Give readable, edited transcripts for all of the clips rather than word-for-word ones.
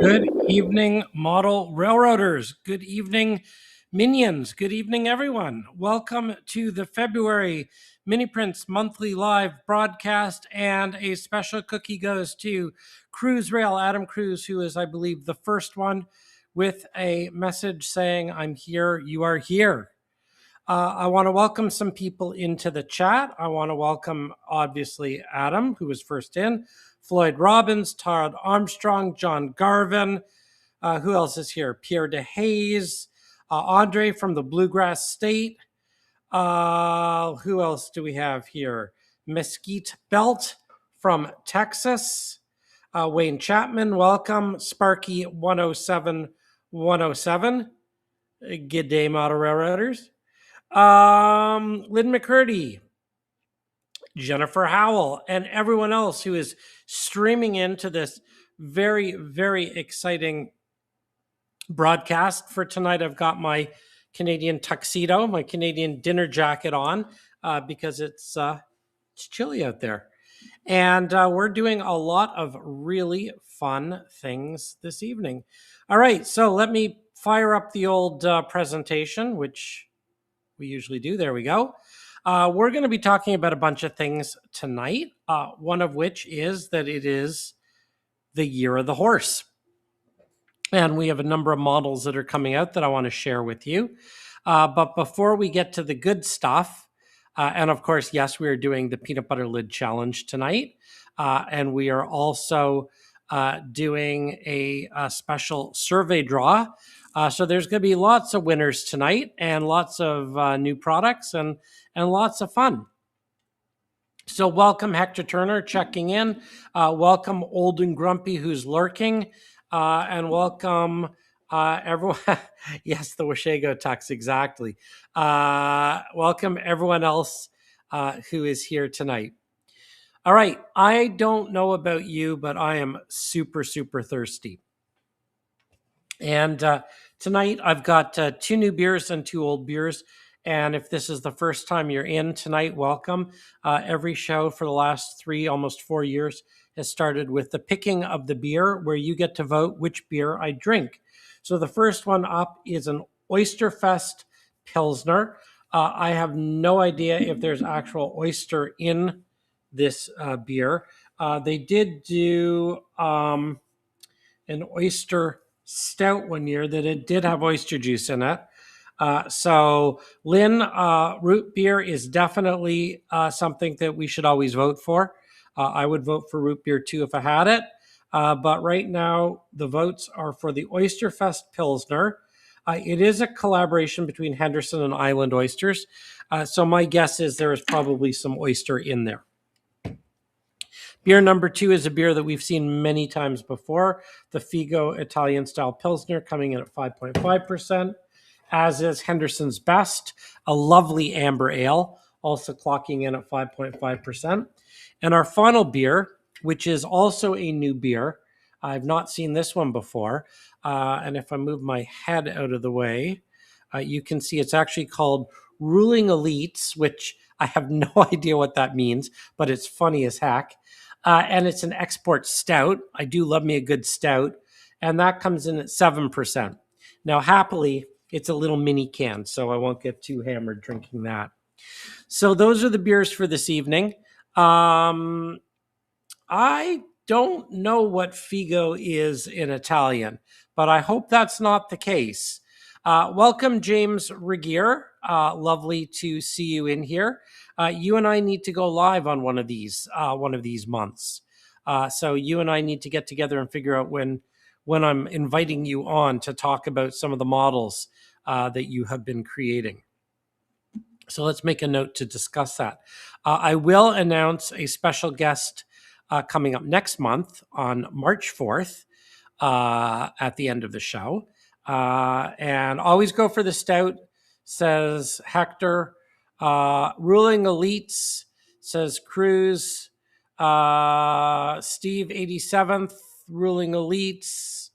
Good evening, model railroaders. Good evening, minions. Good evening, everyone. Welcome to the February Mini Prints monthly live broadcast. And a special cookie goes to Cruise Rail, Adam Cruz, who is, I believe, the first one with a message saying, I'm here, you are here. I want to welcome some people into the chat. I want to welcome, obviously, Adam, who was first in, Floyd Robbins, Todd Armstrong, John Garvin. Who else is here? Pierre DeHaze, Andre from the Bluegrass State. Who else do we have here? Mesquite Belt from Texas. Wayne Chapman, welcome. Sparky 107 107. Good day, model railroaders. Lynn McCurdy, Jennifer Howell, and everyone else who is streaming into this very, very exciting broadcast for tonight. I've got my Canadian tuxedo, my Canadian dinner jacket on because it's chilly out there. And we're doing a lot of really fun things this evening. All right, so let me fire up the old presentation, which we usually do. There we go. We're going to be talking about a bunch of things tonight, one of which is that it is the year of the horse. And we have a number of models that are coming out that I want to share with you. But before we get to the good stuff, and of course, yes, we are doing the peanut butter lid challenge tonight. And we are also doing a special survey draw. So there's going to be lots of winners tonight and lots of new products and lots of fun. So welcome Hector Turner checking in. Welcome Old and Grumpy who's lurking. And welcome everyone. Yes, the Washego Tux, exactly. Welcome everyone else who is here tonight. All right, I don't know about you, but I am super, super thirsty. And tonight I've got 2 new beers and 2 old beers. And if this is the first time you're in tonight, welcome. Every show for the last 3, almost 4 years has started with the picking of the beer, where you get to vote which beer I drink. So the first one up is an Oysterfest Pilsner. I have no idea if there's actual oyster in this beer. They did do an oyster stout one year that it did have oyster juice in it. So Lynn, root beer is definitely something that we should always vote for. I would vote for root beer too if I had it. But right now, the votes are for the Oysterfest Pilsner. It is a collaboration between Henderson and Island Oysters. So my guess is there is probably some oyster in there. Beer number 2 is a beer that we've seen many times before, the Figo Italian Style Pilsner, coming in at 5.5%, as is Henderson's Best, a lovely amber ale, also clocking in at 5.5%. And our final beer, which is also a new beer, I've not seen this one before, and if I move my head out of the way, you can see it's actually called Ruling Elites, which I have no idea what that means, but it's funny as heck. And it's an export stout. I do love me a good stout. And that comes in at 7%. Now, happily, it's a little mini can, so I won't get too hammered drinking that. So those are the beers for this evening. I don't know what Figo is in Italian, but I hope that's not the case. Welcome, James Regier. Lovely to see you in here. You and I need to go live on one of these months. So you and I need to get together and figure out when I'm inviting you on to talk about some of the models that you have been creating. So let's make a note to discuss that. I will announce a special guest coming up next month on March 4th at the end of the show. And always go for the stout, says Hector. Ruling Elites, says Cruz. Steve 87th, Ruling Elites.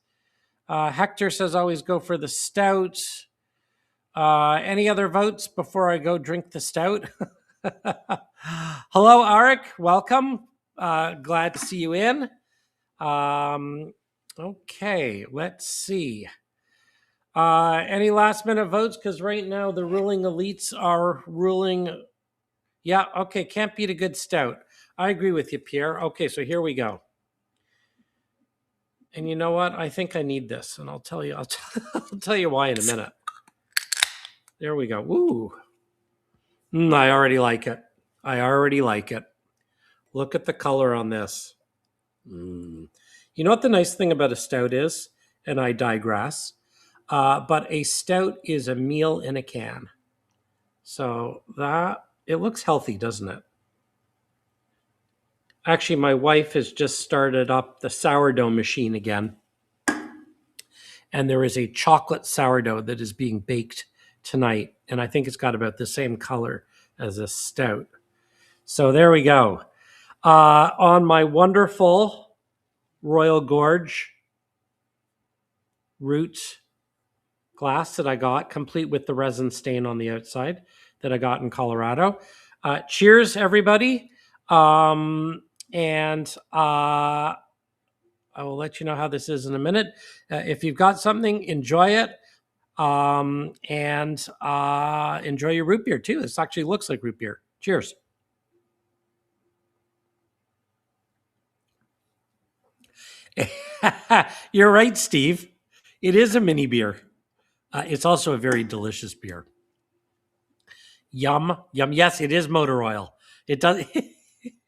Hector says always go for the stout. Any other votes before I go drink the stout? Hello, Arik. Welcome. Glad to see you in. Okay, let's see. Any last minute votes? Because right now the ruling elites are ruling. Yeah, okay, can't beat a good stout. I agree with you, Pierre. Okay, so here we go. And you know what? I think I need this, and I'll tell you. I'll tell you why in a minute. There we go. Ooh, I already like it. I already like it. Look at the color on this. You know what the nice thing about a stout is? And I digress. But a stout is a meal in a can. So that it looks healthy, doesn't it? Actually, my wife has just started up the sourdough machine again. And there is a chocolate sourdough that is being baked tonight. And I think it's got about the same color as a stout. So there we go. On my wonderful Royal Gorge root glass that I got, complete with the resin stain on the outside that I got in Colorado. Cheers, everybody. And I will let you know how this is in a minute. If you've got something, enjoy it. And enjoy your root beer too. This actually looks like root beer. Cheers. You're right, Steve. It is a mini beer. It's also a very delicious beer. Yum, yum. Yes, it is motor oil. It does.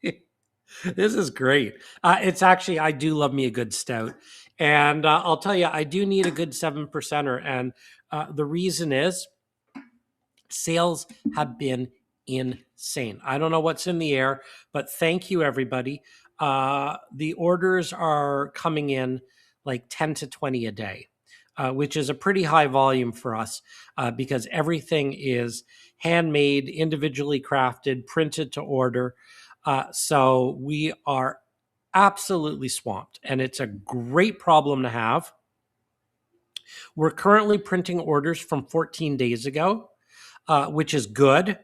This is great. It's actually, I do love me a good stout. And I'll tell you, I do need a good 7%er. And the reason is sales have been insane. I don't know what's in the air, but thank you, everybody. The orders are coming in like 10 to 20 a day, which is a pretty high volume for us because everything is handmade, individually crafted, printed to order. So we are absolutely swamped, and it's a great problem to have. We're currently printing orders from 14 days ago, which is good.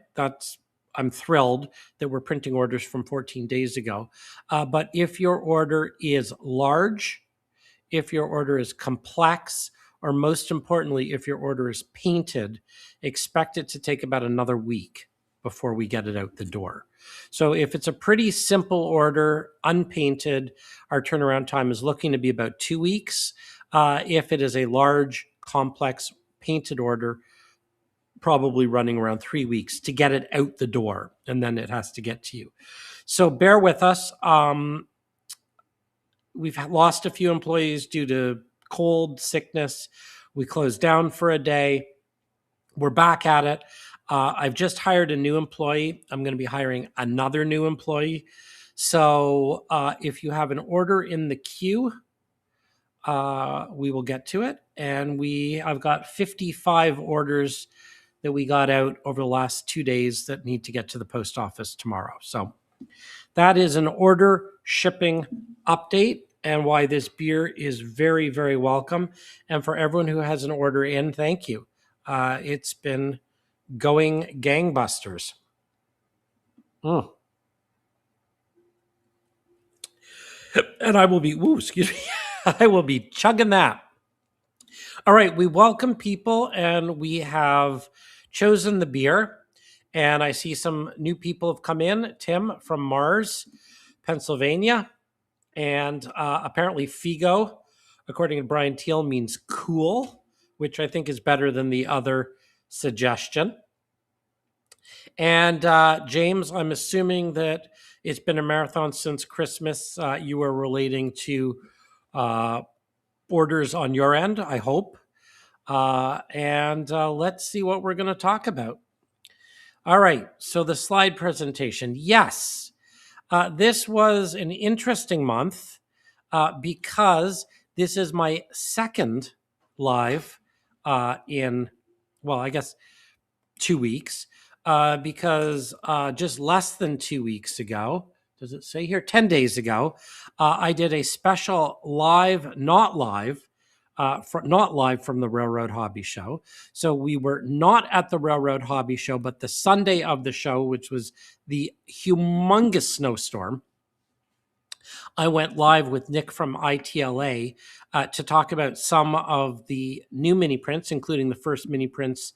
I'm thrilled that we're printing orders from 14 days ago. But if your order is large, if your order is complex, or most importantly, if your order is painted, expect it to take about another week before we get it out the door. So if it's a pretty simple order, unpainted, our turnaround time is looking to be about 2 weeks. If it is a large, complex, painted order, probably running around 3 weeks to get it out the door, and then it has to get to you. So bear with us. We've lost a few employees due to cold, sickness. We closed down for a day. We're back at it. I've just hired a new employee. I'm going to be hiring another new employee. So if you have an order in the queue, we will get to it. And I've got 55 orders that we got out over the last 2 days that need to get to the post office tomorrow. So that is an order shipping update and why this beer is very, very welcome. And for everyone who has an order in, thank you. It's been going gangbusters. And I will be, excuse me, I will be chugging that. All right, we welcome people and we have chosen the beer. And I see some new people have come in. Tim from Mars, Pennsylvania. And apparently Figo, according to Brian Teal, means cool, which I think is better than the other suggestion. And James, I'm assuming that it's been a marathon since Christmas. You are relating to orders on your end, I hope. And let's see what we're going to talk about. All right, so the slide presentation. Yes, this was an interesting month because this is my second live in, well, I guess 2 weeks, because just less than 2 weeks ago, does it say here? 10 days ago, I did a special live, not live from the Railroad Hobby Show. So we were not at the Railroad Hobby Show, but the Sunday of the show, which was the humongous snowstorm. I went live with Nick from ITLA to talk about some of the new mini prints, including the first mini prints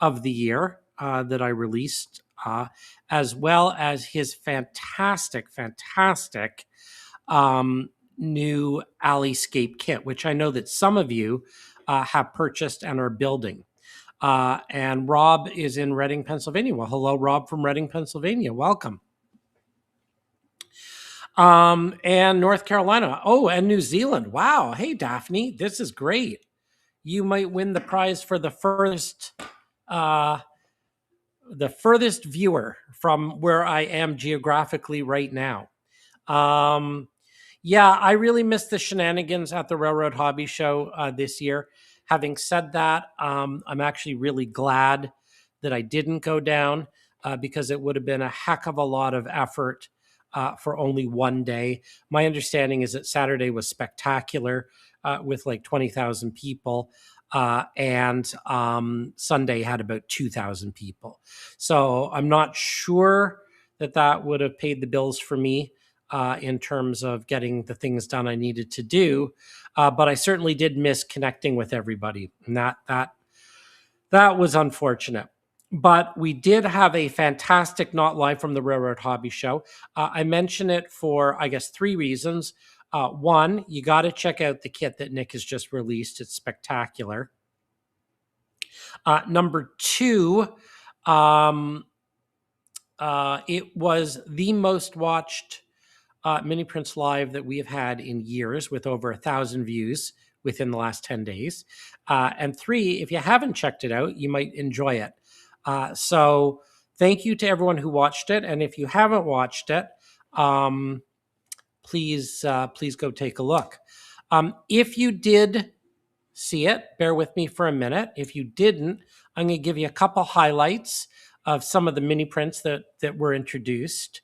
of the year that I released, as well as his fantastic new Allyscape kit, which I know that some of you have purchased and are building. And Rob is in Reading, Pennsylvania. Well, hello, Rob from Reading, Pennsylvania. Welcome. And North Carolina. Oh, and New Zealand. Wow. Hey, Daphne, this is great. You might win the prize for uh, the furthest viewer from where I am geographically right now. Yeah, I really missed the shenanigans at the Railroad Hobby Show this year. Having said that, I'm actually really glad that I didn't go down because it would have been a heck of a lot of effort for only one day. My understanding is that Saturday was spectacular with like 20,000 people. And Sunday had about 2,000 people. So I'm not sure that that would have paid the bills for me in terms of getting the things done I needed to do. But I certainly did miss connecting with everybody. And that was unfortunate. But we did have a fantastic Not Live from the Railroad Hobby Show. I mention it for, I guess, three reasons. One, you got to check out the kit that Nick has just released. It's spectacular. Number two, it was the most watched Mini Prints Live that we have had in years, with over 1,000 views within the last 10 days. And three, if you haven't checked it out, you might enjoy it. So thank you to everyone who watched it. And if you haven't watched it, please go take a look. If you did see it, bear with me for a minute. If you didn't, I'm going to give you a couple highlights of some of the mini prints that were introduced.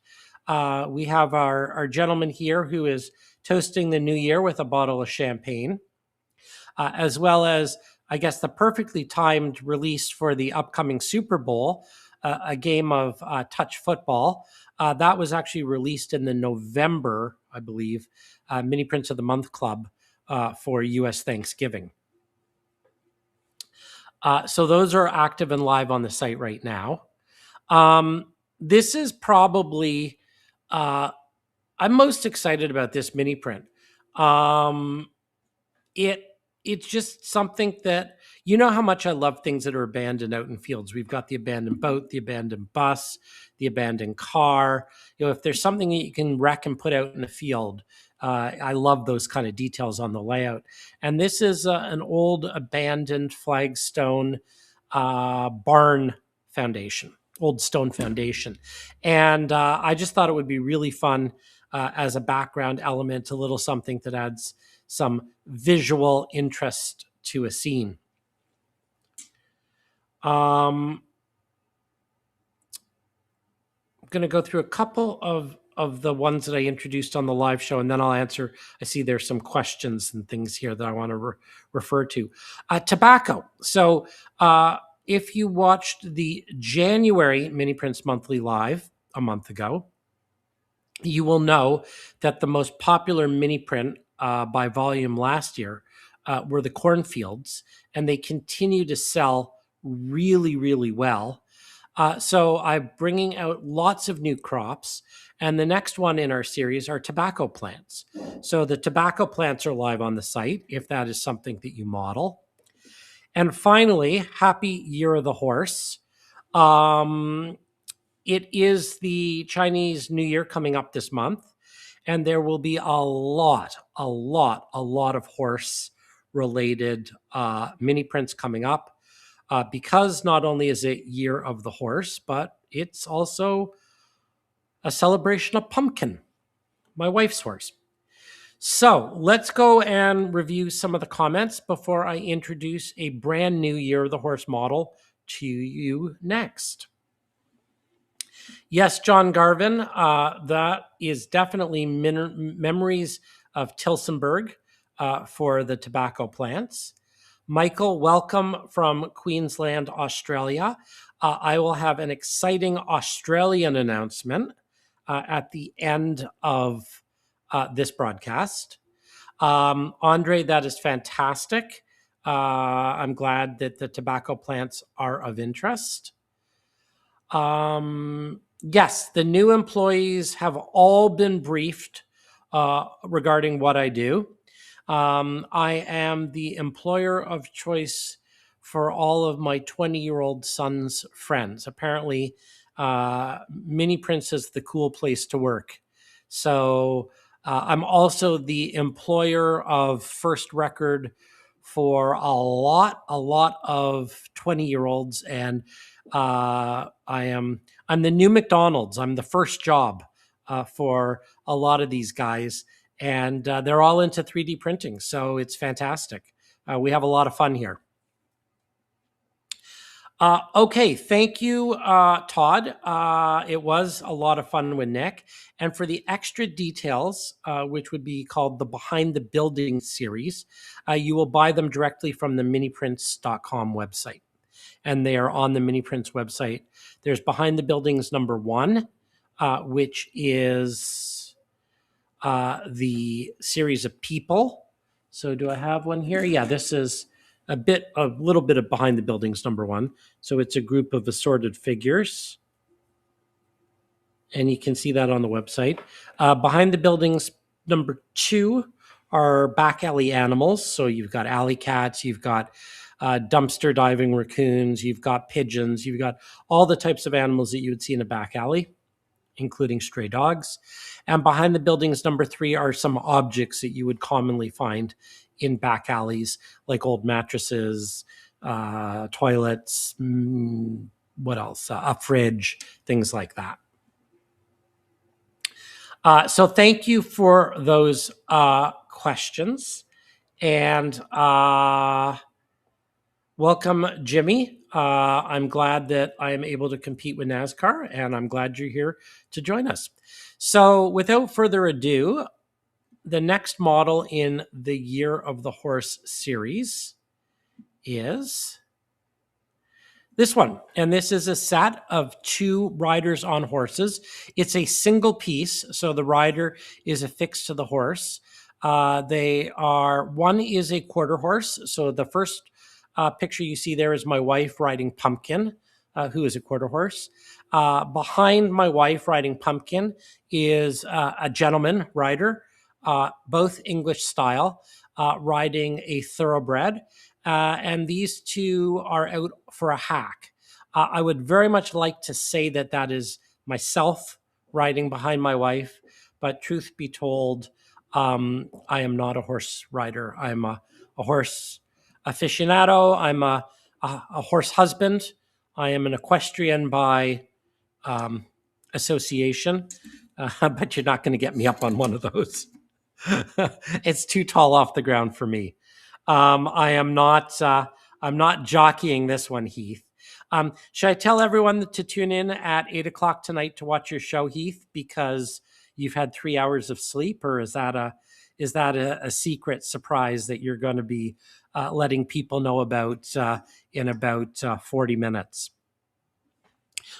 We have our gentleman here who is toasting the new year with a bottle of champagne, as well as, I guess, the perfectly timed release for the upcoming Super Bowl, a game of touch football. That was actually released in the November, I believe, Mini Prints of the Month Club for U.S. Thanksgiving. So those are active and live on the site right now. This is probably, I'm most excited about this mini print. It's just something that, you know how much I love things that are abandoned out in fields. We've got the abandoned boat, the abandoned bus, the abandoned car. You know, if there's something that you can wreck and put out in a field, I love those kind of details on the layout. And this is an old abandoned flagstone barn foundation, old stone foundation. And I just thought it would be really fun as a background element, a little something that adds some visual interest to a scene. I'm going to go through a couple of the ones that I introduced on the live show, and then I'll answer. I see there's some questions and things here that I want to refer to. Tobacco. So if you watched the January Mini Prints Monthly Live a month ago, you will know that the most popular mini print by volume last year were the cornfields, and they continue to sell really, really well. So I'm bringing out lots of new crops, and the next one in our series are tobacco plants. So the tobacco plants are live on the site, if that is something that you model. And finally, Happy Year of the Horse. It is the Chinese New Year coming up this month, and there will be a lot of horse-related mini prints coming up because not only is it Year of the Horse, but it's also a celebration of Pumpkin, my wife's horse. So let's go and review some of the comments before I introduce a brand new Year of the Horse model to you next. Yes, John Garvin, that is definitely memories of Tilsonburg for the tobacco plants. Michael, welcome from Queensland, Australia. I will have an exciting Australian announcement at the end of this broadcast. Andre, that is fantastic. I'm glad that the tobacco plants are of interest. Yes, the new employees have all been briefed regarding what I do. I am the employer of choice for all of my 20-year-old son's friends. Apparently, Mini Prints is the cool place to work. So I'm also the employer of first record for a lot of 20-year-olds, and I'm the new McDonald's. I'm the first job for a lot of these guys, and they're all into 3D printing, so it's fantastic. We have a lot of fun here. Okay, thank you, Todd. It was a lot of fun with Nick. And for the extra details, which would be called the Behind the Building series, you will buy them directly from the miniprints.com website. And they are on the Miniprints website. There's Behind the Buildings number 1, which is the series of people. So do I have one here? Yeah, this is a little bit of Behind the Buildings number 1. So it's a group of assorted figures. And you can see that on the website. Behind the Buildings number 2 are back alley animals. So you've got alley cats, you've got dumpster diving raccoons, you've got pigeons, you've got all the types of animals that you would see in a back alley, including stray dogs. And Behind the Buildings number 3 are some objects that you would commonly find in back alleys, like old mattresses, toilets, what else? A fridge, things like that. So thank you for those questions. And welcome, Jimmy. I'm glad that I am able to compete with NASCAR, and I'm glad you're here to join us. So without further ado, the next model in the Year of the Horse series is this one. And this is a set of 2 riders on horses. It's a single piece, so the rider is affixed to the horse. One is a quarter horse. So the first picture you see there is my wife riding Pumpkin, who is a quarter horse. Behind my wife riding Pumpkin is a gentleman rider, both English style, riding a thoroughbred. And these 2 are out for a hack. I would very much like to say that that is myself riding behind my wife, but truth be told, I am not a horse rider. I'm a horse aficionado. I'm a horse husband. I am an equestrian by association, but you're not going to get me up on one of those. It's too tall off the ground for me. I'm not jockeying this one, Heath. Should I tell everyone to tune in at 8:00 tonight to watch your show, Heath, because you've had 3 hours of sleep, or is that a secret surprise that you're going to be letting people know about in about 40 minutes?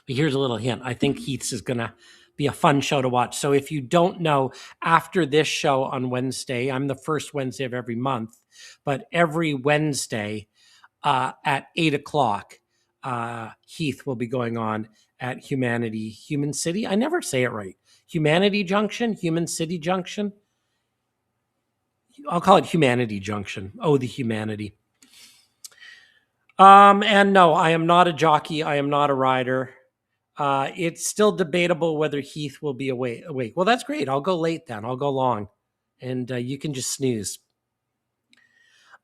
But here's a little hint. I think Heath's is going to be a fun show to watch. So if you don't know, after this show on Wednesday, I'm the first Wednesday of every month, but every Wednesday at 8:00, Heath will be going on at Human City. I never say it right. Human City Junction. I'll call it Humanity Junction. Oh, the humanity. And no, I am not a jockey. I am not a rider. It's still debatable whether Heath will be awake. Well, that's great. I'll go late then. I'll go long, and you can just snooze.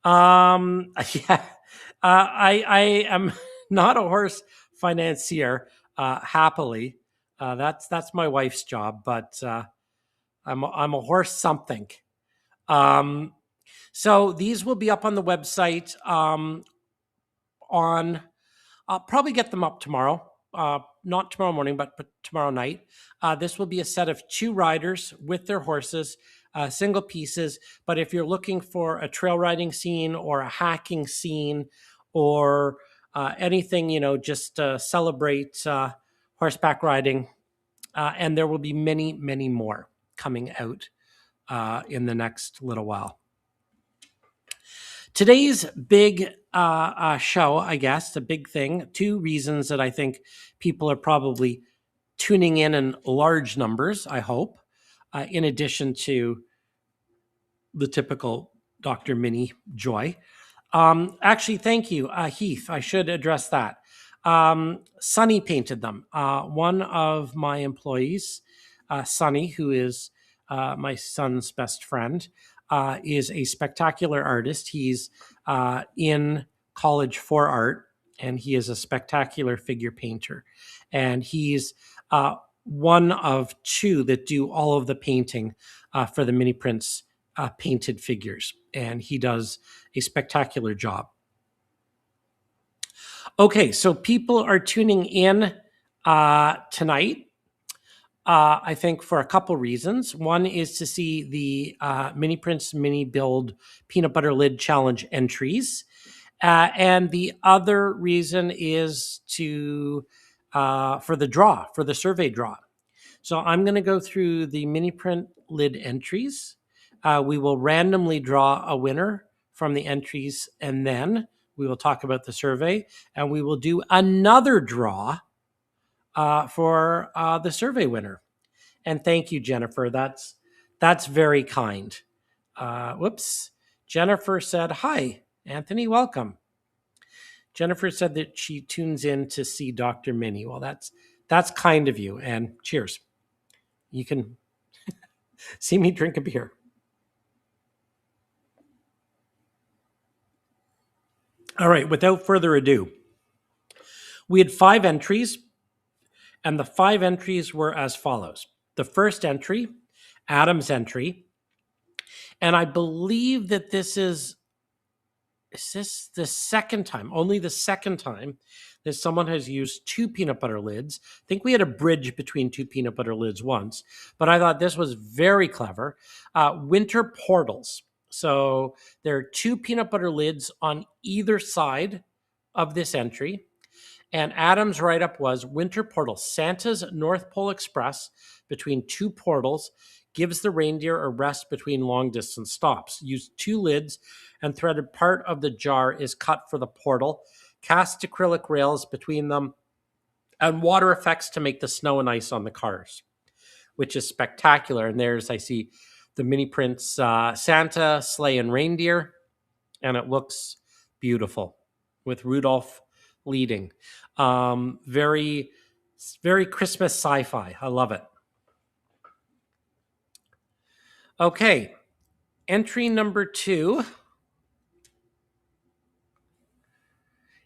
Yeah, I am not a horse financier. Happily, that's my wife's job, but I'm a horse something. So these will be up on the website. I'll probably get them up tomorrow. Not tomorrow morning, but tomorrow night. This will be a set of 2 riders with their horses, single pieces. But if you're looking for a trail riding scene or a hacking scene or anything, just celebrate horseback riding, and there will be many, many more coming out in the next little while. Today's big show, I guess, the big thing, two reasons that I think people are probably tuning in large numbers, I hope, in addition to the typical Dr. Mini joy. Actually, thank you, Heath. I should address that. Sunny painted them. One of my employees, Sunny, who is my son's best friend, is a spectacular artist. He's in college for art, and he is a spectacular figure painter. And he's one of two that do all of the painting for the mini prints painted figures. And he does a spectacular job. Okay, so people are tuning in tonight, I think, for a couple reasons. One is to see the Mini Prints Mini Build Peanut Butter Lid Challenge entries. And the other reason is to for the survey draw. So I'm going to go through the Mini Print Lid entries. We will randomly draw a winner from the entries, and then we will talk about the survey, and we will do another draw for the survey winner. And thank you, Jennifer. That's very kind. Whoops. Jennifer said, "Hi, Anthony, welcome." Jennifer said that she tunes in to see Dr. Mini. Well, that's kind of you, and cheers. You can see me drink a beer. All right, without further ado, we had 5 entries, and the 5 entries were as follows. The first entry, Adam's entry, and I believe that this is this the second time, only the second time that someone has used 2 peanut butter lids. I think we had a bridge between 2 peanut butter lids once, but I thought this was very clever. Winter portals. So there are 2 peanut butter lids on either side of this entry. And Adam's write-up was Winter Portal. Santa's North Pole Express between 2 portals gives the reindeer a rest between long-distance stops. Use 2 lids and threaded part of the jar is cut for the portal. Cast acrylic rails between them and water effects to make the snow and ice on the cars, which is spectacular. And there's, I see the mini prints Santa, sleigh, and reindeer, and it looks beautiful with Rudolph leading. Very, very Christmas sci-fi. I love it. Okay, entry number 2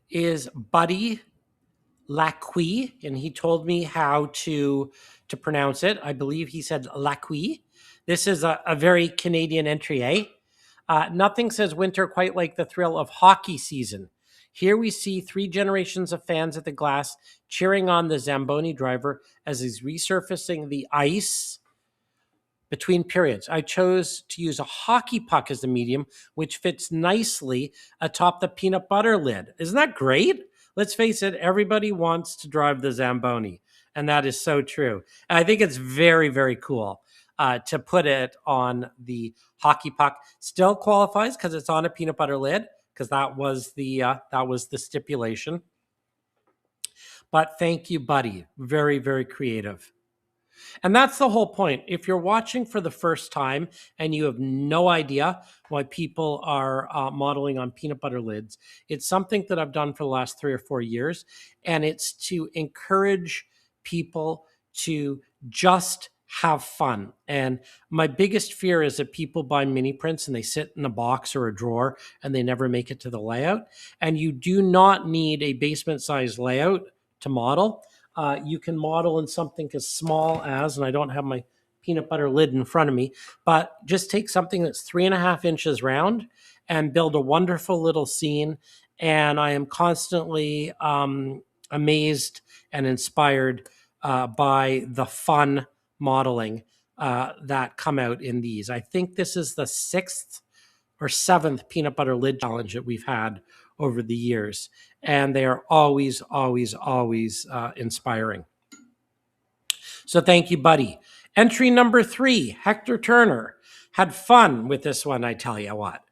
is Buddy Lacqui, and he told me how to pronounce it. I believe he said Lacqui. This is a very Canadian entry, eh? Nothing says winter quite like the thrill of hockey season. Here we see 3 generations of fans at the glass cheering on the Zamboni driver as he's resurfacing the ice between periods. I chose to use a hockey puck as the medium, which fits nicely atop the peanut butter lid. Isn't that great? Let's face it, everybody wants to drive the Zamboni, and that is so true. And I think it's very, very cool to put it on the hockey puck. Still qualifies because it's on a peanut butter lid, because that was the stipulation. But thank you, Buddy. Very, very creative. And that's the whole point. If you're watching for the first time and you have no idea why people are modeling on peanut butter lids, it's something that I've done for the last 3 or 4 years. And it's to encourage people to just have fun. And my biggest fear is that people buy mini prints and they sit in a box or a drawer and they never make it to the layout. And you do not need a basement size layout to model. You can model in something as small as, and I don't have my peanut butter lid in front of me, but just take something that's 3.5 inches round and build a wonderful little scene. And I am constantly amazed and inspired by the fun modeling that come out in these. I think this is the 6th or 7th peanut butter lid challenge that we've had over the years, and they are always, always, always inspiring. So thank you, Buddy. Entry number 3, Hector Turner. Had fun with this one, I tell you what.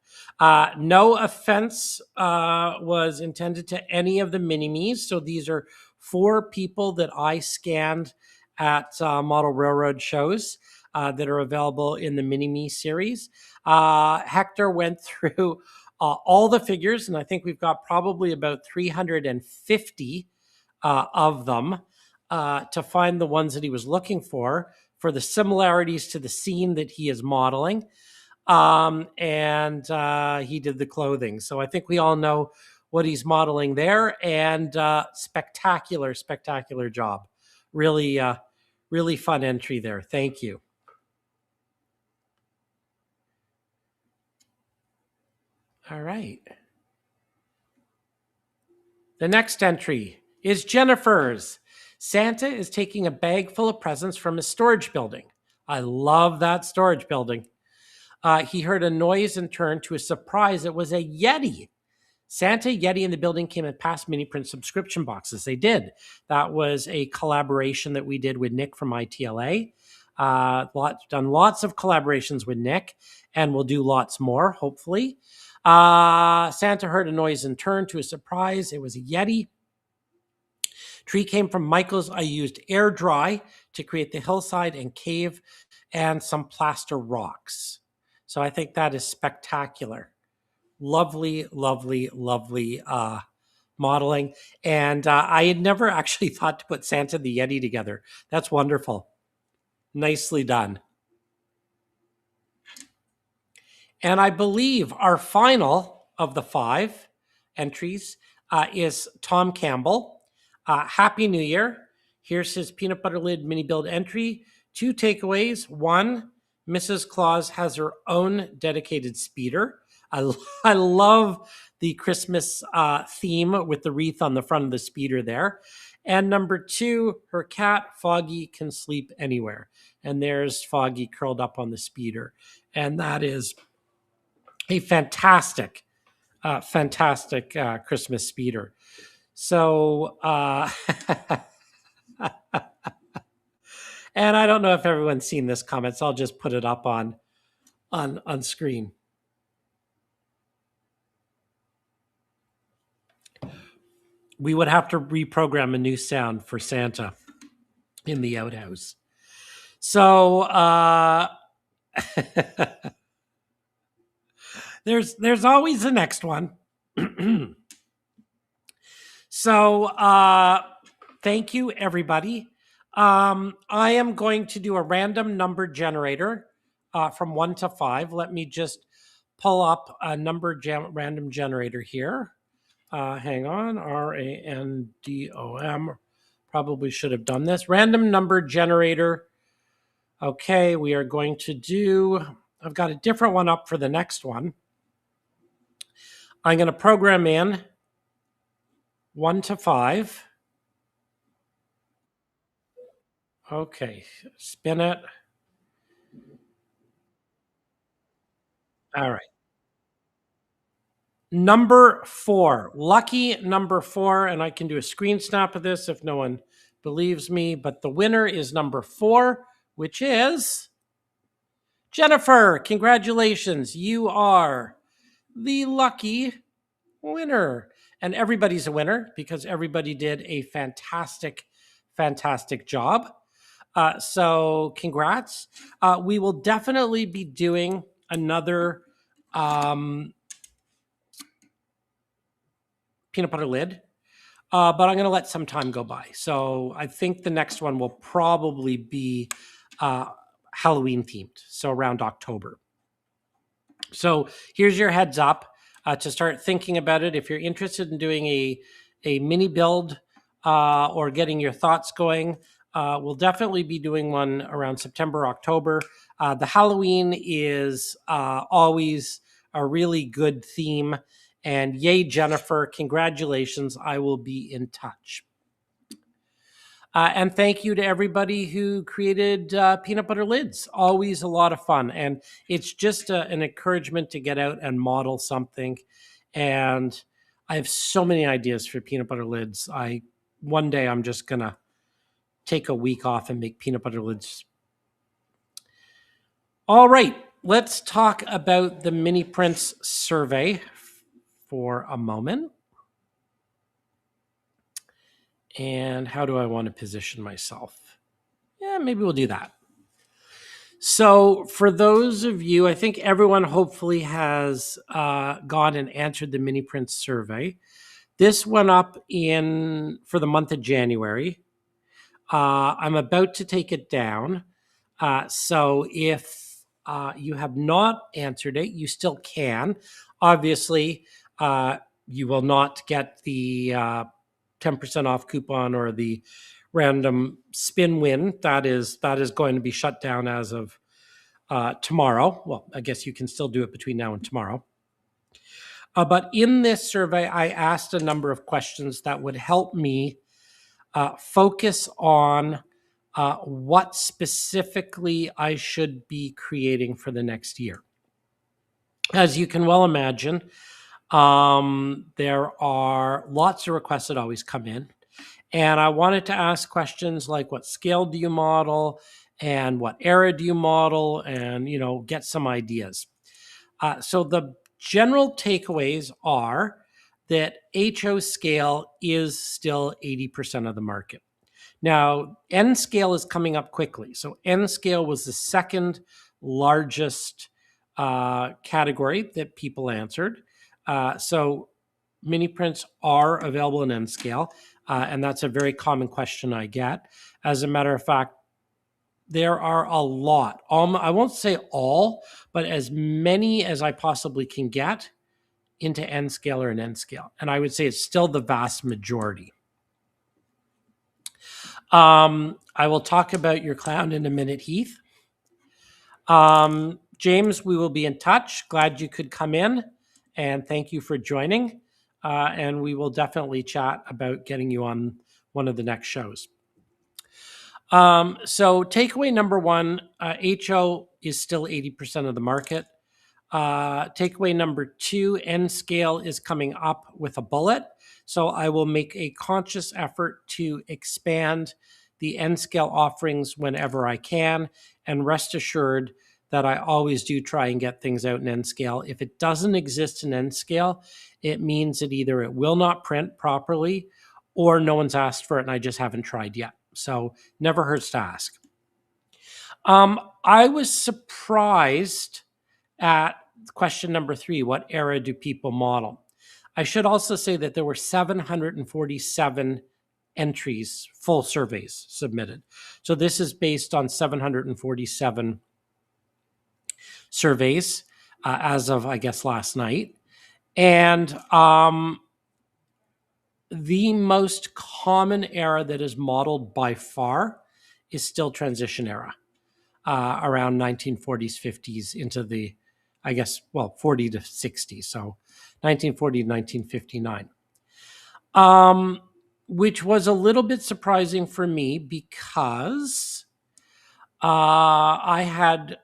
No offense was intended to any of the mini-me's. So these are 4 people that I scanned at Model Railroad shows that are available in the mini-me series. Hector went through all the figures, and I think we've got probably about 350 of them to find the ones that he was looking for the similarities to the scene that he is modeling. And he did the clothing. So I think we all know what he's modeling there, and spectacular job. Really, really fun entry there. Thank you. All right. The next entry is Jennifer's. Santa is taking a bag full of presents from his storage building. I love that storage building. He heard a noise and turned. To his surprise, it was a Yeti. Santa, Yeti, and the building came in past mini print subscription boxes. They did. That was a collaboration that we did with Nick from ITLA. Done lots of collaborations with Nick, and we'll do lots more, hopefully. Santa heard a noise and turned. To his surprise, it was a Yeti. Tree came from Michael's. I used air dry to create the hillside and cave and some plaster rocks. So I think that is spectacular. Lovely modeling. And I had never actually thought to put Santa and the Yeti together. That's wonderful. Nicely done. And I believe our final of the 5 entries is Tom Campbell. Happy New Year. Here's his peanut butter lid mini build entry. 2 takeaways. 1, Mrs. Claus has her own dedicated speeder. I love the Christmas theme with the wreath on the front of the speeder there. And number 2, her cat, Foggy, can sleep anywhere. And there's Foggy curled up on the speeder. And that is a fantastic Christmas speeder. So, and I don't know if everyone's seen this comment, so I'll just put it up on screen. We would have to reprogram a new sound for Santa in the outhouse. So there's always the next one. So thank you, everybody. I am going to do a random number generator from 1 to 5. Let me just pull up a random generator here. Hang on, random. Probably should have done this. Random number generator. Okay, we are going to do, I've got a different one up for the next one. I'm going to program in 1 to 5. Okay, spin it. All right. Number 4, lucky number 4, and I can do a screen snap of this if no one believes me, but the winner is number 4, which is Jennifer. Congratulations. You are the lucky winner. And everybody's a winner because everybody did a fantastic job. So congrats. We will definitely be doing another peanut butter lid, but I'm going to let some time go by. So I think the next one will probably be Halloween themed, so around October. So here's your heads up to start thinking about it. If you're interested in doing a mini build or getting your thoughts going, we'll definitely be doing one around September, October. The Halloween is always a really good theme. And yay, Jennifer, congratulations. I will be in touch. And thank you to everybody who created peanut butter lids. Always a lot of fun. And it's just an encouragement to get out and model something. And I have so many ideas for peanut butter lids. One day I'm just going to take a week off and make peanut butter lids. All right. let's talk about the mini prints survey for a moment. And how do I want to position myself? Yeah, maybe we'll do that. So, for those of you, I think everyone hopefully has gone and answered the mini prints survey. This went up in for the month of January. I'm about to take it down. So if you have not answered it, you still can. Obviously, you will not get the 10% off coupon or the random spin win. That is going to be shut down as of tomorrow. Well, I guess you can still do it between now and tomorrow. But in this survey, I asked a number of questions that would help me focus on what specifically I should be creating for the next year. As you can well imagine, there are lots of requests that always come in. And I wanted to ask questions like what scale do you model and what era do you model, and get some ideas. So the general takeaways are that HO scale is still 80% of the market. Now, N scale is coming up quickly. So N scale was the second largest category that people answered. So mini prints are available in N scale, and that's a very common question I get. As a matter of fact, there are a lot. I won't say all, but as many as I possibly can get into N scale or an N scale. And I would say it's still the vast majority. I will talk about your clown in a minute, Heath. James, we will be in touch. Glad you could come in, and thank you for joining. And we will definitely chat about getting you on one of the next shows. So takeaway number one, HO is still 80% of the market. Takeaway number two, N scale is coming up with a bullet. So I will make a conscious effort to expand the N scale offerings whenever I can. And rest assured that I always do try and get things out in N scale. If it doesn't exist in N scale, it means that either it will not print properly or no one's asked for it and I just haven't tried yet. So never hurts to ask. I was surprised at question number three, what era do people model? I should also say that there were 747 entries, full surveys submitted. So this is based on 747 surveys as of, I guess, last night. And the most common era that is modeled by far is still transition era, around 1940s, 50s into the, I guess, 40 to 60. So 1940 to 1959, which was a little bit surprising for me because I had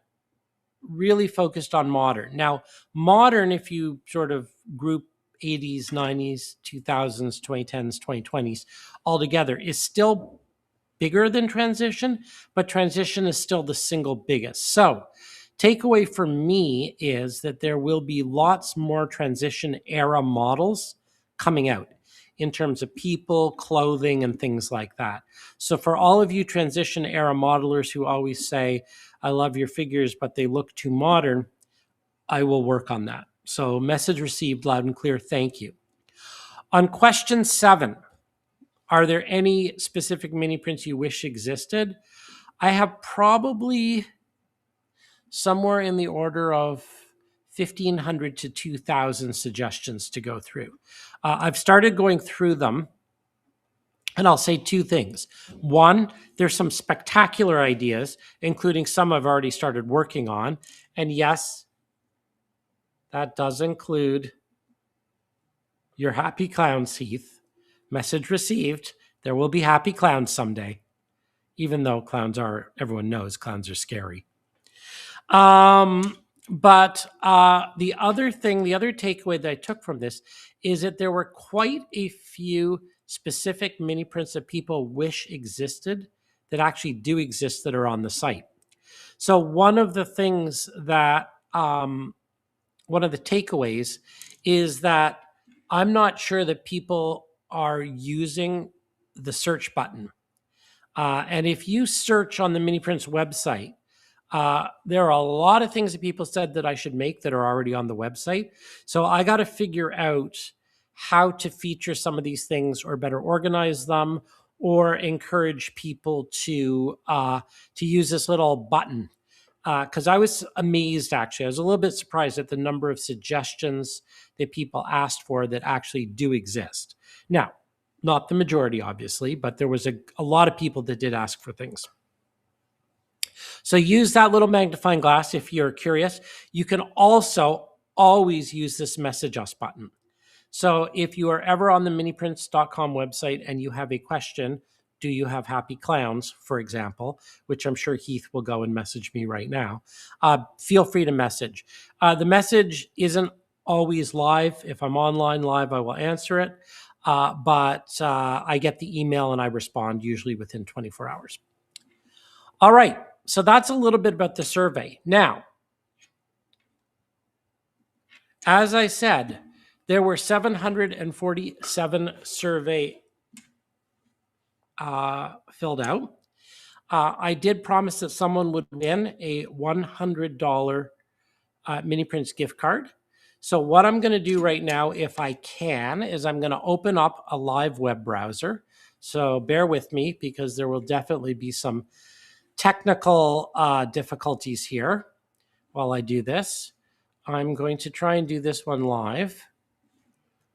really focused on modern. Now, modern, if you sort of group 80s, 90s, 2000s, 2010s, 2020s all together, is still bigger than transition, but transition is still the single biggest. So takeaway for me is that there will be lots more transition era models coming out in terms of people, clothing, and things like that. So for all of you transition era modelers who always say, I love your figures, but they look too modern, I will work on that. So message received loud and clear. Thank you. On question 7, are there any specific mini prints you wish existed? I have probably somewhere in the order of 1,500 to 2,000 suggestions to go through. I've started going through them, and I'll say two things. One, there's some spectacular ideas, including some I've already started working on. And yes, that does include your happy clowns, Heath. Message received. There will be happy clowns someday, even though everyone knows clowns are scary. But the other takeaway that I took from this is that there were quite a few specific mini prints that people wish existed that actually do exist that are on the site. So one of the things that one of the takeaways is that I'm not sure that people are using the search button. And if you search on the Mini Prints website, there are a lot of things that people said that I should make that are already on the website. So I got to figure out how to feature some of these things, or better organize them, or encourage people to use this little button. Because I was amazed, actually. I was a little bit surprised at the number of suggestions that people asked for that actually do exist. Now, not the majority, obviously, but there was a lot of people that did ask for things. So use that little magnifying glass if you're curious. You can also always use this message us button. So if you are ever on the miniprints.com website and you have a question, do you have happy clowns, for example, which I'm sure Heath will go and message me right now, feel free to message. The message isn't always live. If I'm online live, I will answer it. But I get the email and I respond usually within 24 hours. All right. So that's a little bit about the survey. Now, as I said, there were 747 survey filled out. I did promise that someone would win a $100 Mini Prints gift card. So what I'm going to do right now, if I can, is I'm going to open up a live web browser. So bear with me because there will definitely be some technical difficulties here while I do this. I'm going to try and do this one live.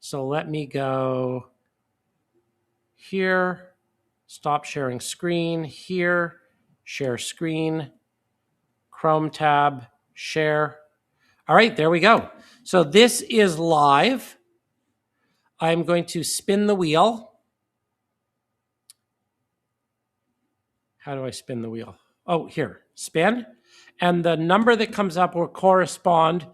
So let me go here, stop sharing screen, here, share screen, Chrome tab, share. All right, there we go. So this is live. I'm going to spin the wheel. How do I spin the wheel? Oh, here, spin. And the number that comes up will correspond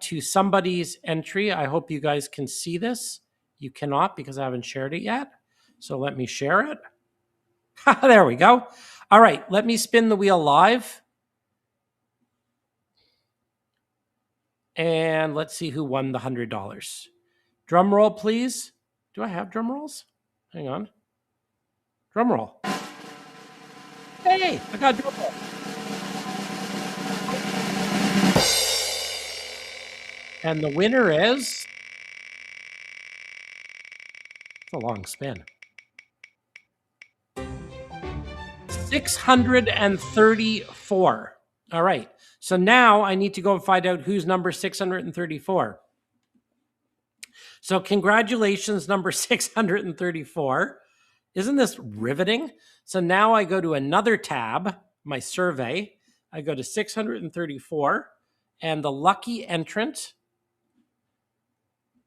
to somebody's entry. I hope you guys can see this. You cannot because I haven't shared it yet. So let me share it. There we go. All right, let me spin the wheel live. And let's see who won the $100. Drum roll, please. Do I have drum rolls? Hang on. Drum roll. Hey, I got a drum roll. And the winner is... It's a long spin. 634. All right. So now I need to go and find out who's number 634. So congratulations, number 634. Isn't this riveting? So now I go to another tab, my survey. I go to 634, and the lucky entrant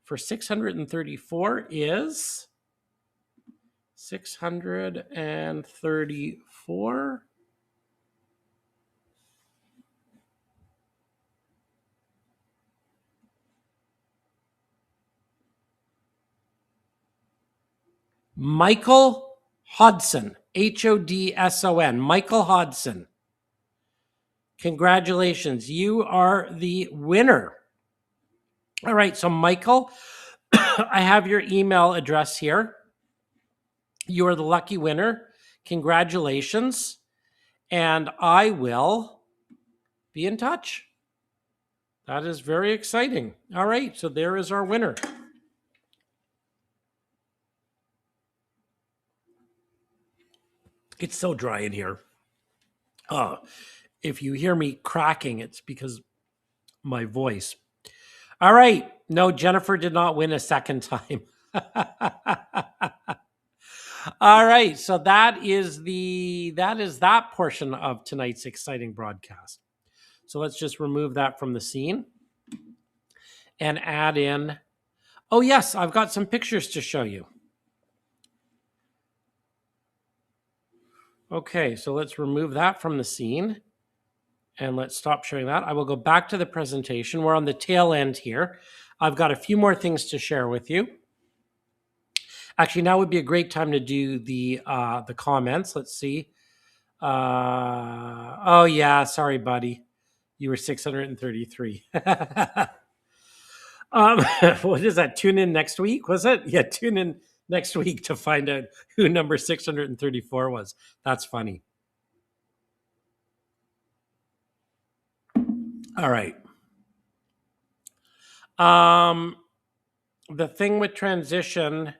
for 634 is 634. Michael Hodson, Hodson, Michael Hodson. Congratulations, you are the winner. All right, so Michael, I have your email address here. You are the lucky winner. Congratulations. And I will be in touch. That is very exciting. All right, so there is our winner. It's so dry in here. If you hear me cracking, it's because my voice. All right. No, Jennifer did not win a second time. All right. So that is that portion of tonight's exciting broadcast. So let's just remove that from the scene and add in. Oh, yes, I've got some pictures to show you. Okay, so let's remove that from the scene and let's stop sharing that. I will go back to the presentation. We're on the tail end here. I've got a few more things to share with you. Actually, now would be a great time to do the comments. Let's see. Oh yeah, sorry, buddy. You were 633. What is that? Tune in next week, was it? Yeah, tune in next week to find out who number 634 was. That's funny. All right. Um, the thing with transition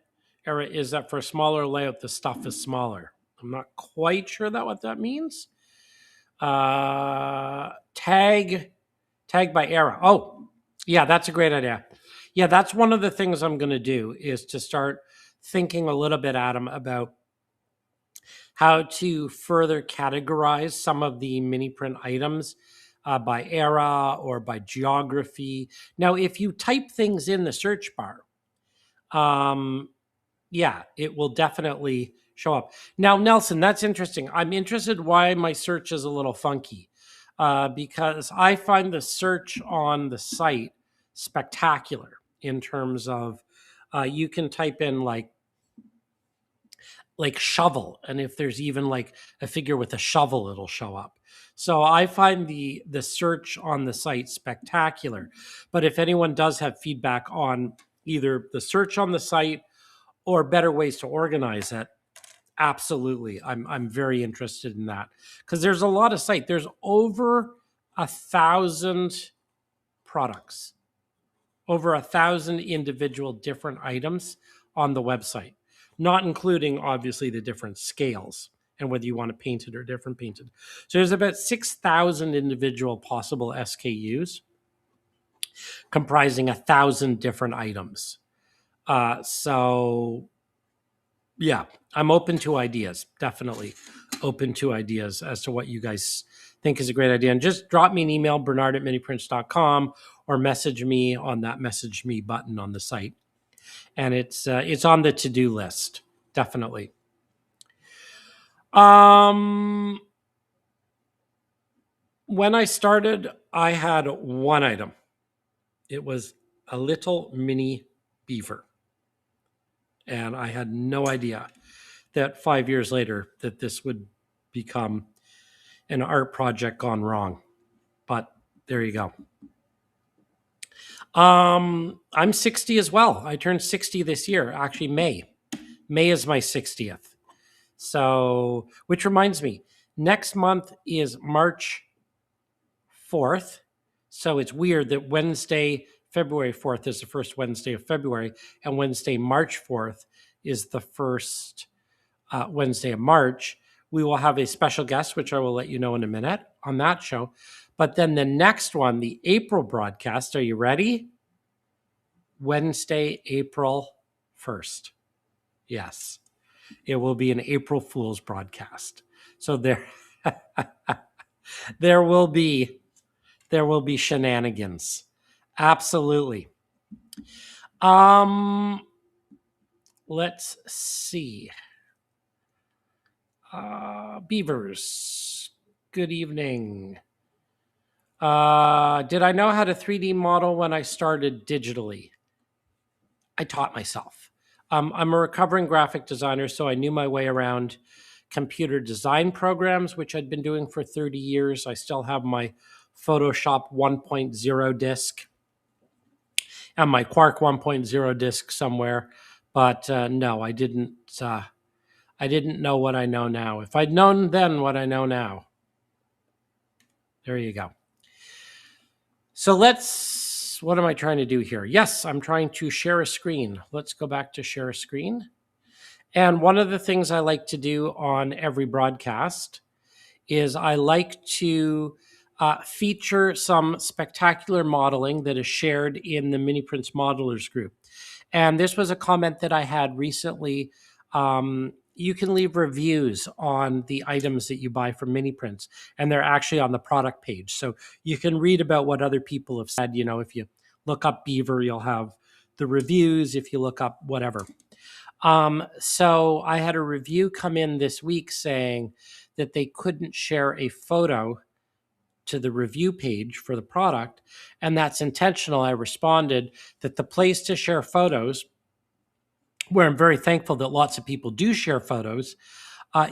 era is that for a smaller layout, the stuff is smaller. I'm not quite sure that what that means. Tag by era. Oh, yeah, that's a great idea. Yeah, that's one of the things I'm going to do is to start thinking a little bit, Adam, about how to further categorize some of the mini print items by era or by geography. Now, if you type things in the search bar, um, yeah, it will definitely show up. Now, Nelson, that's interesting. I'm interested why my search is a little funky because I find the search on the site spectacular in terms of you can type in like shovel, and if there's even like a figure with a shovel, it'll show up. So I find the search on the site spectacular. But if anyone does have feedback on either the search on the site or better ways to organize it, absolutely, I'm very interested in that because there's a lot of site. There's over 1,000 products, over 1,000 individual different items on the website, not including obviously the different scales and whether you want to paint it or different painted. So there's about 6,000 individual possible SKUs comprising 1,000 different items. So yeah, I'm open to ideas. Definitely open to ideas as to what you guys think is a great idea. And just drop me an email, bernard@miniprints.com, or message me on that message me button on the site. And it's on the to-do list. Definitely. Um, when I started, I had one item. It was a little mini beaver. And I had no idea that 5 years later that this would become an art project gone wrong. But there you go. I'm 60 as well. I turned 60 this year, actually May. May is my 60th. So, which reminds me, next month is March 4th. So it's weird that Wednesday, February 4th is the first Wednesday of February, and Wednesday, March 4th is the first Wednesday of March. We will have a special guest, which I will let you know in a minute on that show. But then the next one, the April broadcast, are you ready? Wednesday, April 1st. Yes, it will be an April Fool's broadcast. So there will be shenanigans. Absolutely. Let's see. Beavers, good evening. Did I know how to 3D model when I started digitally? I taught myself. I'm a recovering graphic designer, so I knew my way around computer design programs, which I'd been doing for 30 years. I still have my Photoshop 1.0 disc and my Quark 1.0 disc somewhere, but no, I didn't. I didn't know what I know now. If I'd known then what I know now, there you go. So what am I trying to do here? Yes, I'm trying to share a screen. Let's go back to share a screen. And one of the things I like to do on every broadcast is I like to feature some spectacular modeling that is shared in the Mini Prints Modelers group. And this was a comment that I had recently. You can leave reviews on the items that you buy from Mini Prints, and they're actually on the product page. So you can read about what other people have said. You know, if you look up Beaver, you'll have the reviews. If you look up whatever. So I had a review come in this week saying that they couldn't share a photo to the review page for the product, and that's intentional. I responded that the place to share photos, where I'm very thankful that lots of people do share photos,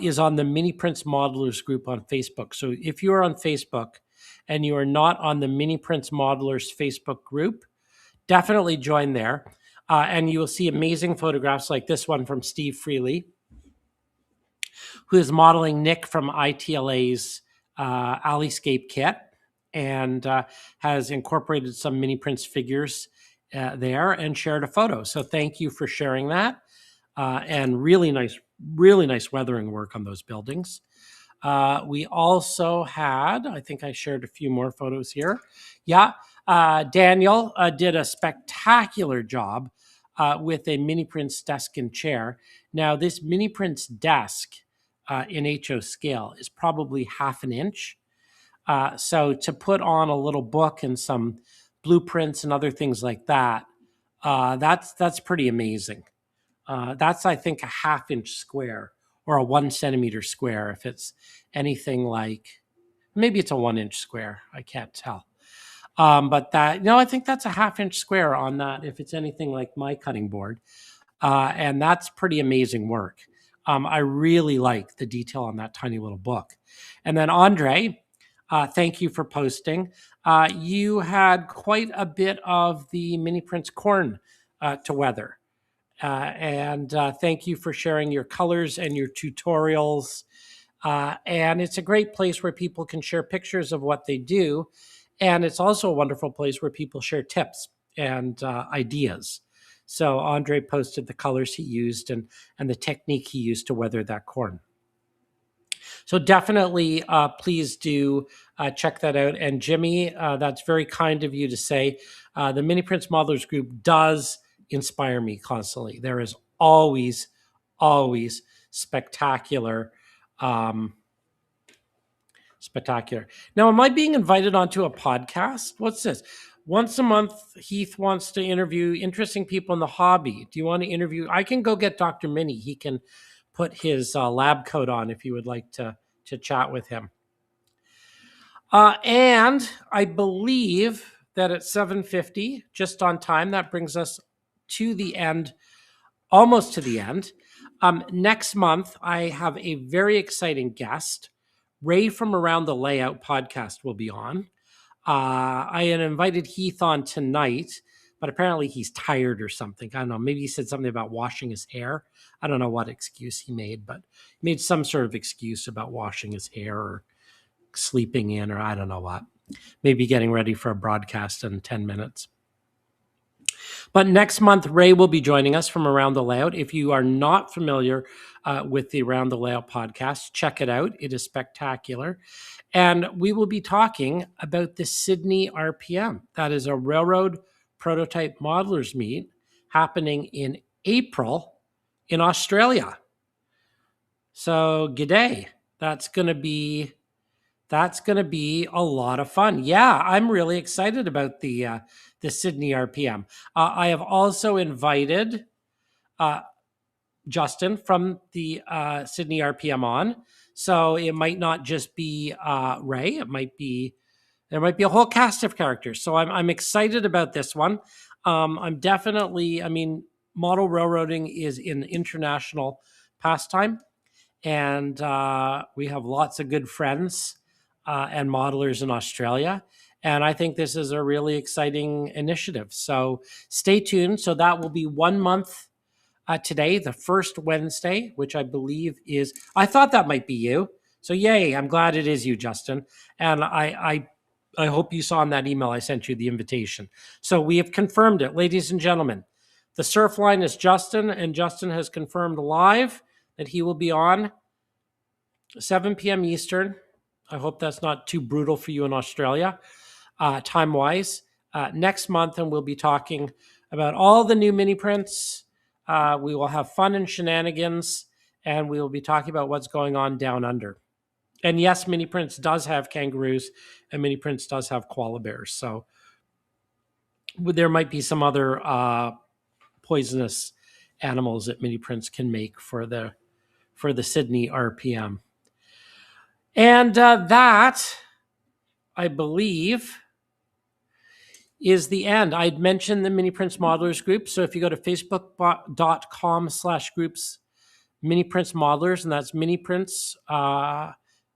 is on the Mini Prints Modelers group on Facebook. So if you are on Facebook and you are not on the Mini Prints Modelers Facebook group, definitely join there. And you will see amazing photographs like this one from Steve Freely, who is modeling Nick from ITLA's Allyscape kit and has incorporated some mini prints figures there and shared a photo. So thank you for sharing that. And really nice weathering work on those buildings. We also had, I think I shared a few more photos here. Yeah, Daniel did a spectacular job with a mini prints desk and chair. Now, this mini prints desk in HO scale is probably 1/2 inch. So to put on a little book and some blueprints and other things like that, that's pretty amazing. That's, I think, a 1/2 inch square or a 1 centimeter square. If it's anything like, maybe it's a 1 inch square. I can't tell. But that, I think that's a 1/2 inch square on that if it's anything like my cutting board. And that's pretty amazing work. I really like the detail on that tiny little book. And then Andre, thank you for posting. You had quite a bit of the Mini Prints corn to weather. And thank you for sharing your colors and your tutorials. And it's a great place where people can share pictures of what they do. And it's also a wonderful place where people share tips and ideas. So Andre posted the colors he used and the technique he used to weather that corn. So definitely, please do check that out. And Jimmy, that's very kind of you to say. The Mini Prints Modelers group does inspire me constantly. There is always spectacular. Spectacular. Now, am I being invited onto a podcast? What's this? Once a month, Heath wants to interview interesting people in the hobby. Do you want to interview? I can go get Dr. Mini. He can put his lab coat on if you would like to chat with him. And I believe that at 7:50, just on time, that brings us to the end, almost to the end. Next month, I have a very exciting guest. Ray from Around the Layout podcast will be on. I had invited Heath on tonight, but apparently he's tired or something. I don't know. Maybe he said something about washing his hair. I don't know what excuse he made, but he made some sort of excuse about washing his hair or sleeping in, or I don't know what. Maybe getting ready for a broadcast in 10 minutes. But next month, Ray will be joining us from Around the Layout. If you are not familiar with the Around the Layout podcast, check it out. It is spectacular. And we will be talking about the Sydney RPM. That is a railroad prototype modelers meet happening in April in Australia. So g'day. That's going to be a lot of fun. Yeah, I'm really excited about the Sydney RPM. I have also invited Justin from the Sydney RPM on. So it might not just be Ray. There might be a whole cast of characters. So I'm excited about this one. I'm definitely, model railroading is an international pastime. And we have lots of good friends and modelers in Australia. And I think this is a really exciting initiative. So stay tuned. So that will be 1 month today, the first Wednesday, which I believe is, I thought that might be you. So yay, I'm glad it is you, Justin. And I hope you saw in that email I sent you the invitation. So we have confirmed it, ladies and gentlemen. The surf line is Justin, and Justin has confirmed live that he will be on 7 p.m. Eastern. I hope that's not too brutal for you in Australia, time-wise, next month, and we'll be talking about all the new mini prints. We will have fun and shenanigans, and we will be talking about what's going on down under. And yes, Mini Prints does have kangaroos, and Mini Prints does have koala bears. So there might be some other poisonous animals that Mini Prints can make for the Sydney RPM. And that, I believe, is the end. I'd mentioned the Mini Prints Modelers group. So if you go to facebook.com/groups Mini Prints Modelers, and that's Mini Prints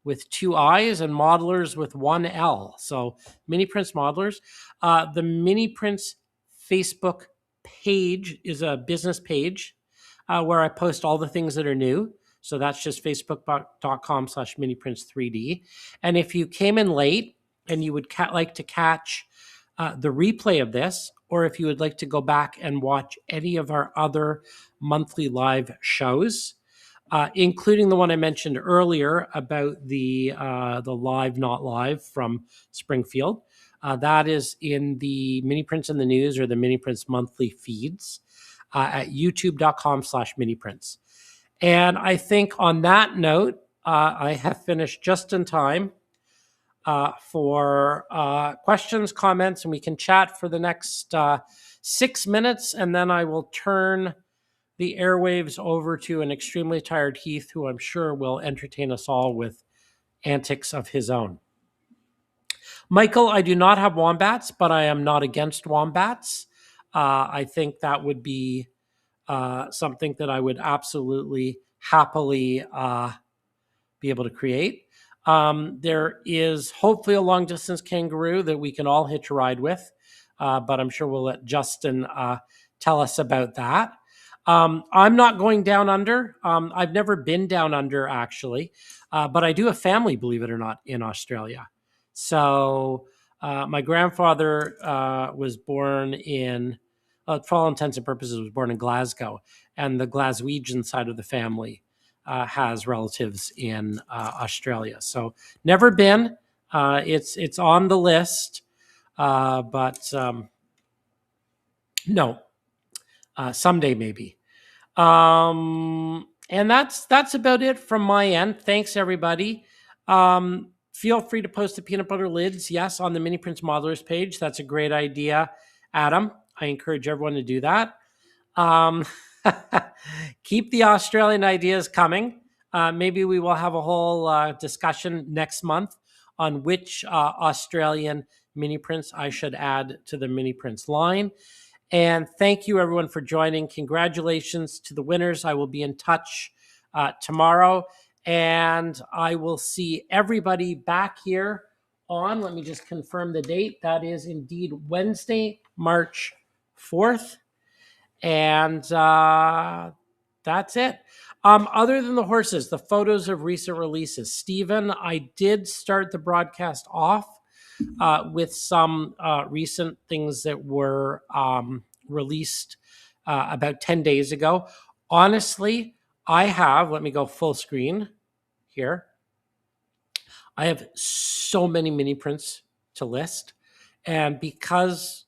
with 2 I's and Modelers with 1 L. So Mini Prints Modelers. The Mini Prints Facebook page is a business page where I post all the things that are new. So that's just facebook.com/miniprints3D. And if you came in late and you would like to catch the replay of this, or if you would like to go back and watch any of our other monthly live shows, including the one I mentioned earlier about the live not live from Springfield, that is in the Mini Prints in the News or the Mini Prints monthly feeds at youtube.com/miniprints. And I think on that note, I have finished just in time for questions, comments, and we can chat for the next 6 minutes, and then I will turn the airwaves over to an extremely tired Heath, who I'm sure will entertain us all with antics of his own. Michael, I do not have wombats, but I am not against wombats. I think that would be something that I would absolutely happily be able to create. There is hopefully a long distance kangaroo that we can all hitch a ride with, but I'm sure we'll let Justin tell us about that. I'm not going down under. I've never been down under, actually, but I do have family, believe it or not, in Australia. So my grandfather was born in, for all intents and purposes, was born in Glasgow, and the Glaswegian side of the family has relatives in Australia. So never been. It's on the list, but no. Someday maybe. And that's about it from my end. Thanks everybody. Feel free to post the peanut butter lids, yes, on the Mini Prints Modelers page. That's a great idea, Adam. I encourage everyone to do that. Keep the Australian ideas coming. Maybe we will have a whole discussion next month on which Australian mini prints I should add to the Mini Prints line. And thank you, everyone, for joining. Congratulations to the winners. I will be in touch tomorrow. And I will see everybody back here on, let me just confirm the date. That is indeed Wednesday, March 4th. And that's it. Other than the horses, the photos of recent releases. Stephen, I did start the broadcast off with some recent things that were released about 10 days ago. Honestly, I have, let me go full screen here. I have so many mini prints to list. And because,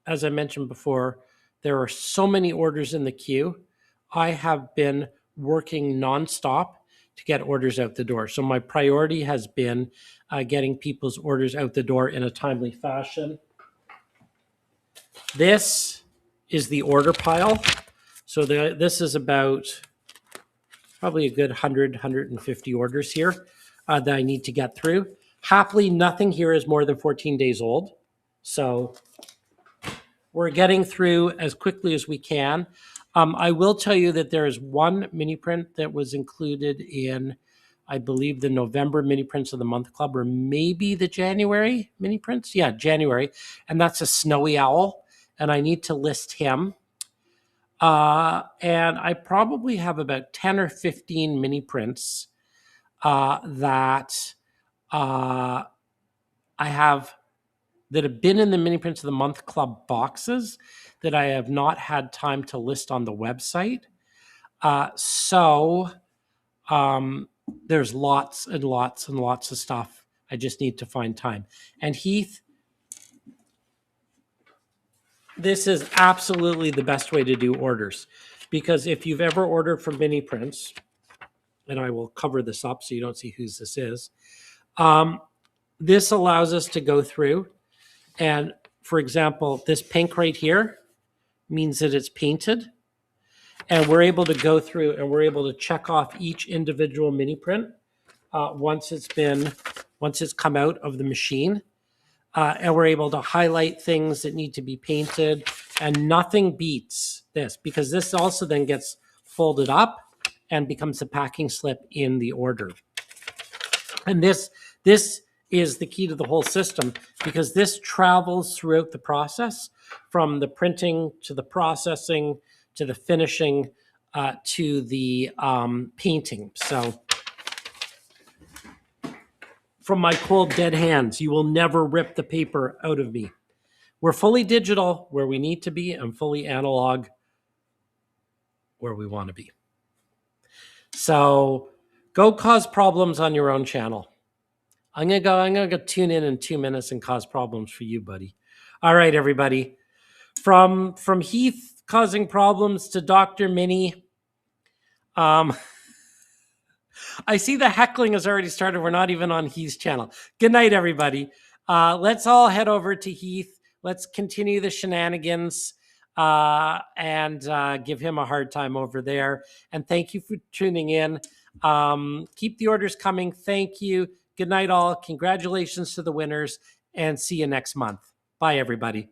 as I mentioned before, there are so many orders in the queue, I have been working nonstop to get orders out the door. So my priority has been getting people's orders out the door in a timely fashion. This is the order pile. So this is about probably a good 100, 150 orders here that I need to get through. Happily, nothing here is more than 14 days old. So we're getting through as quickly as we can. I will tell you that there is one mini print that was included in, I believe, the November Mini Prints of the Month Club, or maybe the January Mini Prints. Yeah, January. And that's a snowy owl. And I need to list him. And I probably have about 10 or 15 mini prints that I have that have been in the Mini Prints of the Month Club boxes that I have not had time to list on the website. So there's lots and lots and lots of stuff. I just need to find time. And Heath, this is absolutely the best way to do orders, because if you've ever ordered from Mini Prints, and I will cover this up so you don't see whose this is, this allows us to go through and, for example, this pink right here means that it's painted, and we're able to go through and we're able to check off each individual mini print once it's come out of the machine. And we're able to highlight things that need to be painted, and nothing beats this, because this also then gets folded up and becomes a packing slip in the order. And this is the key to the whole system, because this travels throughout the process, from the printing to the processing to the finishing to the painting. So from my cold dead hands, you will never rip the paper out of me. We're fully digital where we need to be and fully analog where we want to be. So go cause problems on your own channel. I'm gonna go tune in 2 minutes and cause problems for you, buddy. All right, everybody. From Heath causing problems to Dr. Mini. I see the heckling has already started. We're not even on Heath's channel. Good night, everybody. Let's all head over to Heath. Let's continue the shenanigans and give him a hard time over there. And thank you for tuning in. Keep the orders coming. Thank you. Good night, all. Congratulations to the winners, and see you next month. Bye, everybody.